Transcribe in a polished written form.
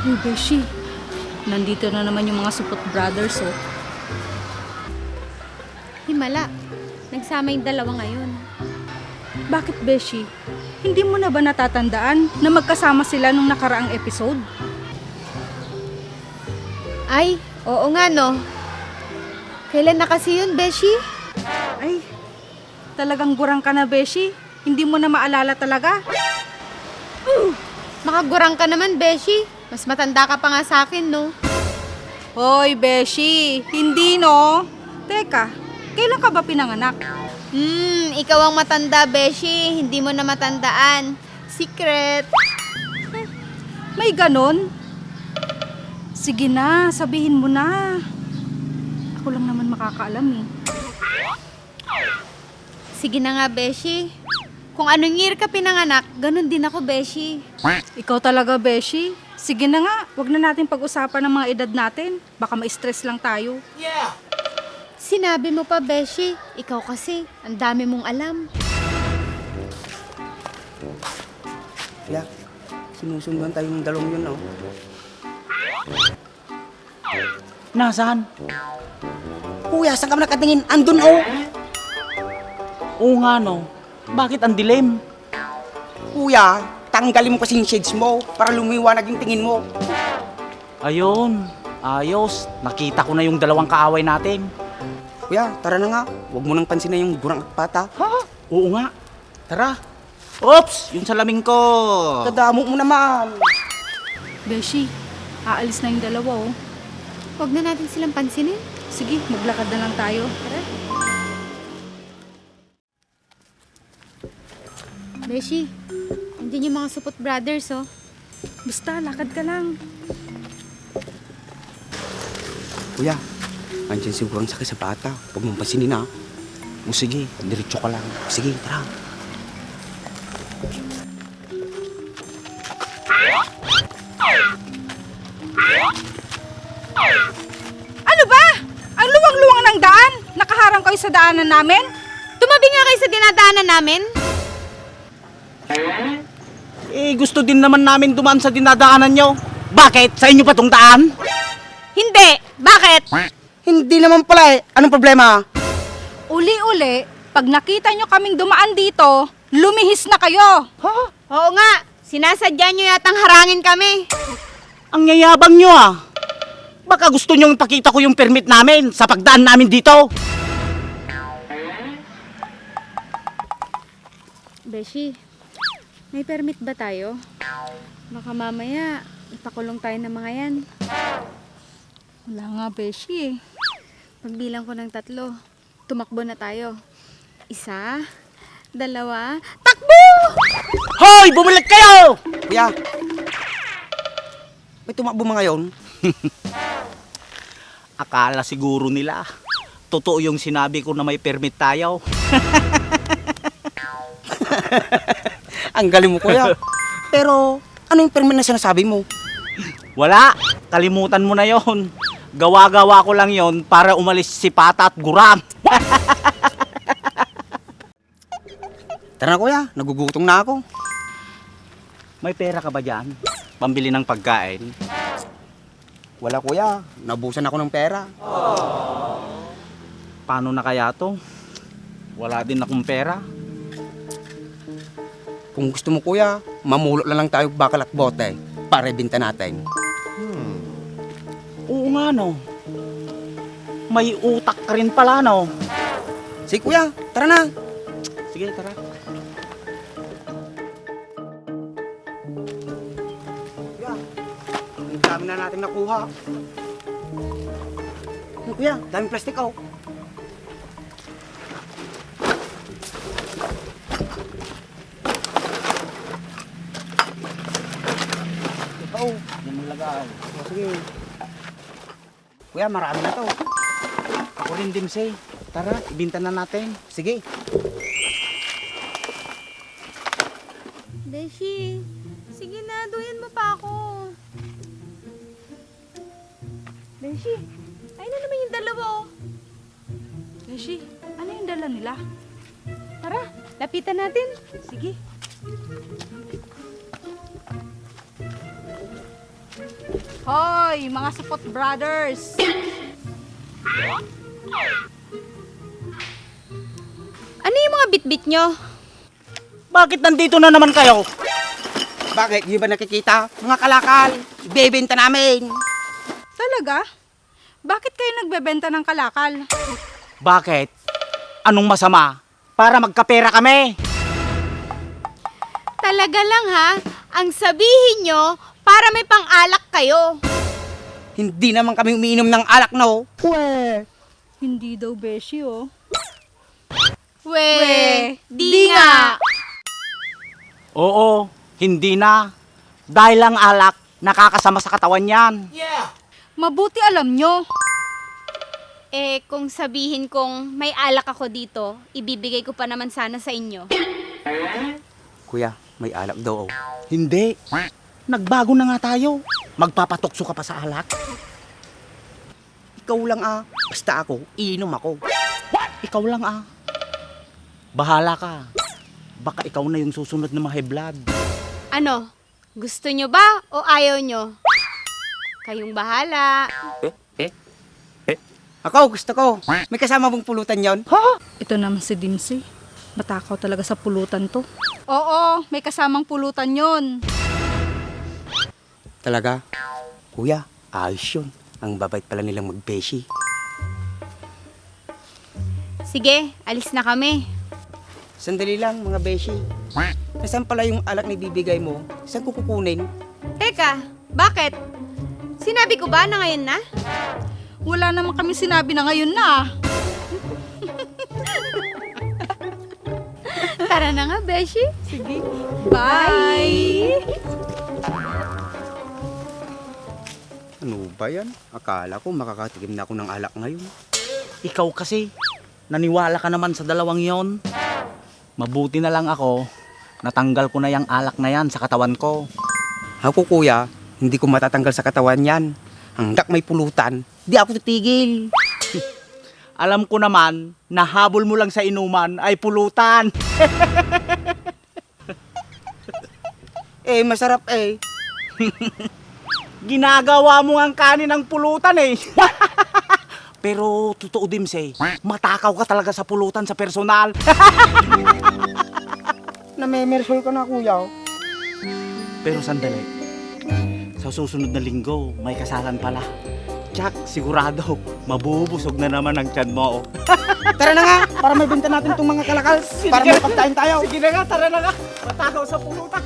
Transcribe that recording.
Uy, Beshi. Nandito na naman yung mga supot brothers, oh. Himala, nagsama yung dalawa ngayon. Bakit, Beshi? Hindi mo na ba natatandaan na magkasama sila nung nakaraang episode? Ay, oo nga no. Kailan na kasi yun, Beshi? Ay, talagang gurang ka na, Beshi. Hindi mo na maalala talaga. Makagurang ka naman, Beshi. Mas matanda ka pa nga sa akin, no? Hoy, Beshi. Hindi, no? Teka, kailan ka ba pinanganak? Ikaw ang matanda, Beshi. Hindi mo na matandaan. Secret. May ganon? Sige na, sabihin mo na. Ako lang naman makakaalam eh. Sige na nga, Beshi. Kung anong year ka pinanganak, ganun din ako, Beshi. Ikaw talaga, Beshi. Sige na nga, wag na natin pag-usapan ng mga edad natin. Baka ma-stress lang tayo. Sinabi mo pa, Beshi. Ikaw kasi, ang dami mong alam. Kaya, sinusundan tayong dalawang yun, no? Nasaan? Kuya, saan ka ba nakatingin? Andun, oh! Oo nga no. Bakit ang dilim? Kuya, tanggalin mo kasi yung shades mo para lumiwanag yung tingin mo. Ayun. Ayos. Nakita ko na yung dalawang kaaway natin. Kuya, tara na nga. Huwag mo nang pansinin yung gurang at pata. Ha? Oo nga. Tara. Oops! Yung salaming ko. Kadamo mo naman. Beshi, aalis na yung dalawa, oh. Huwag na natin silang pansinin. Sige, maglakad na lang tayo. Beshi, andyan yung mga supot brothers, oh. Basta, lakad ka lang. Kuya, andyan si gurang sakit sa pata. Huwag mong pansinin, ha? O sige, diretso ka lang. Sige, tara. Ano ba? Ang luwang-luwang ng daan? Nakaharang kayo sa daanan namin? Tumabi nga kayo sa dinadaanan namin. Eh, gusto din naman namin dumaan sa dinadaanan nyo. Bakit? Sa inyo pa tong daan? Hindi. Bakit? Hindi naman pala, eh. Anong problema? Uli-uli, pag nakita nyo kaming dumaan dito, lumihis na kayo. Oo nga. Sinasadya nyo yatang harangin kami. Ang yayabang nyo ah. Baka gusto nyong ipakita ko yung permit namin sa pagdaan namin dito. Beshi, may permit ba tayo? Baka mamaya, ipakulong tayo ng mga yan. Wala nga, Beshi. Pagbilang ko ng 3, tumakbo na tayo. 1, 2, takbo! Hoy! Bumalik kayo! Kuya, may tumakbo mga ngayon. Akala siguro nila. Totoo yung sinabi ko na may permit tayo. Ang galing mo, kuya. Pero, ano yung permit na sinasabi mo? Wala. Kalimutan mo na yon. Gawa-gawa ko lang yon para umalis si Pata at Gurang. Tara na, kuya. Nagugutom na ako. May pera ka ba dyan? Pambili ng pagkain? Wala, kuya. Nabusan ako ng pera. Paano na kaya to? Wala din akong pera. Kung gusto mo, kuya, mamulot na lang tayo bakal at bote para ibenta natin. Oo nga no. May utak ka rin pala no. Sige, kuya. Tara na. Sige, tara. Kuya, ang dami na natin nakuha. Kuya, daming plastic, oh. Ikaw, yan ang lagay. Oh, sige. Kuya, marami na to. Ako rin din say. Tara, ibinta na natin. Sige. Beshi, sige na, duyan mo pa ako. Beshi, ayun na naman yung dalawa, oh. Beshi, ano yung dala nila? Tara, lapitan natin. Sige. Hoy, mga support brothers! Ano yung mga bitbit nyo? Bakit nandito na naman kayo? Bakit? Di ba nakikita? Mga kalakal, ibebenta namin. Talaga? Bakit kayo nagbebenta ng kalakal? Bakit? Anong masama? Para magkapera kami. Talaga lang ha, ang sabihin nyo para may pang-alak kayo. Hindi naman kami umiinom ng alak, no? Hindi daw, Beshi, oh. Di nga. Oo, hindi na. Dahil ang alak, nakakasama sa katawan yan. Mabuti alam nyo. Kung sabihin kong may alak ako dito, ibibigay ko pa naman sana sa inyo. Kuya, may alak daw, oh. Hindi. Nagbago na nga tayo. Magpapatukso ka pa sa alak. Ikaw lang, ah. Basta ako, iinom ako. Ikaw lang ah. Bahala ka. Baka ikaw na yung susunod na mga high blood. Ano? Gusto nyo ba o ayaw nyo? Kayong bahala. Ako, gusto ko. May kasama mong pulutan yon? Ito naman si Dimsy. Matakaw talaga sa pulutan to. Oo, may kasamang pulutan yon. Talaga? Kuya, ayos yun. Ang babait pala nilang magbeshi. Sige, alis na kami. Sandali lang, mga beshi. Nasaan pala yung alak na ibibigay mo? Saan ko kukunin? Teka, bakit? Sinabi ko ba na ngayon na? Wala naman kami sinabi na ngayon na. Tara na nga, Beshi. Sige. Bye! Ano ba yan? Akala ko makakatikim na ako ng alak ngayon. Ikaw kasi, naniwala ka naman sa dalawang yon. Mabuti na lang ako, natanggal ko na yung alak na yan sa katawan ko. Ako, kuya, hindi ko matatanggal sa katawan yan. Hanggat may pulutan, di ako titigil. Alam ko naman, nahabol mo lang sa inuman ay pulutan. Masarap eh. Ginagawa mo ang kanin ng pulutan eh. Pero totoo din matakaw ka talaga sa pulutan sa personal. Namemersol ka na, kuya. Pero sandali, sa susunod na linggo, may kasalan pala. Tsak, sigurado, mabubusog na naman ang tiyan mo. Tara na nga, para may benta natin itong mga kalakal. Para may pagkain tayo. Sige na nga, tara na nga. Matakaw sa pulutan.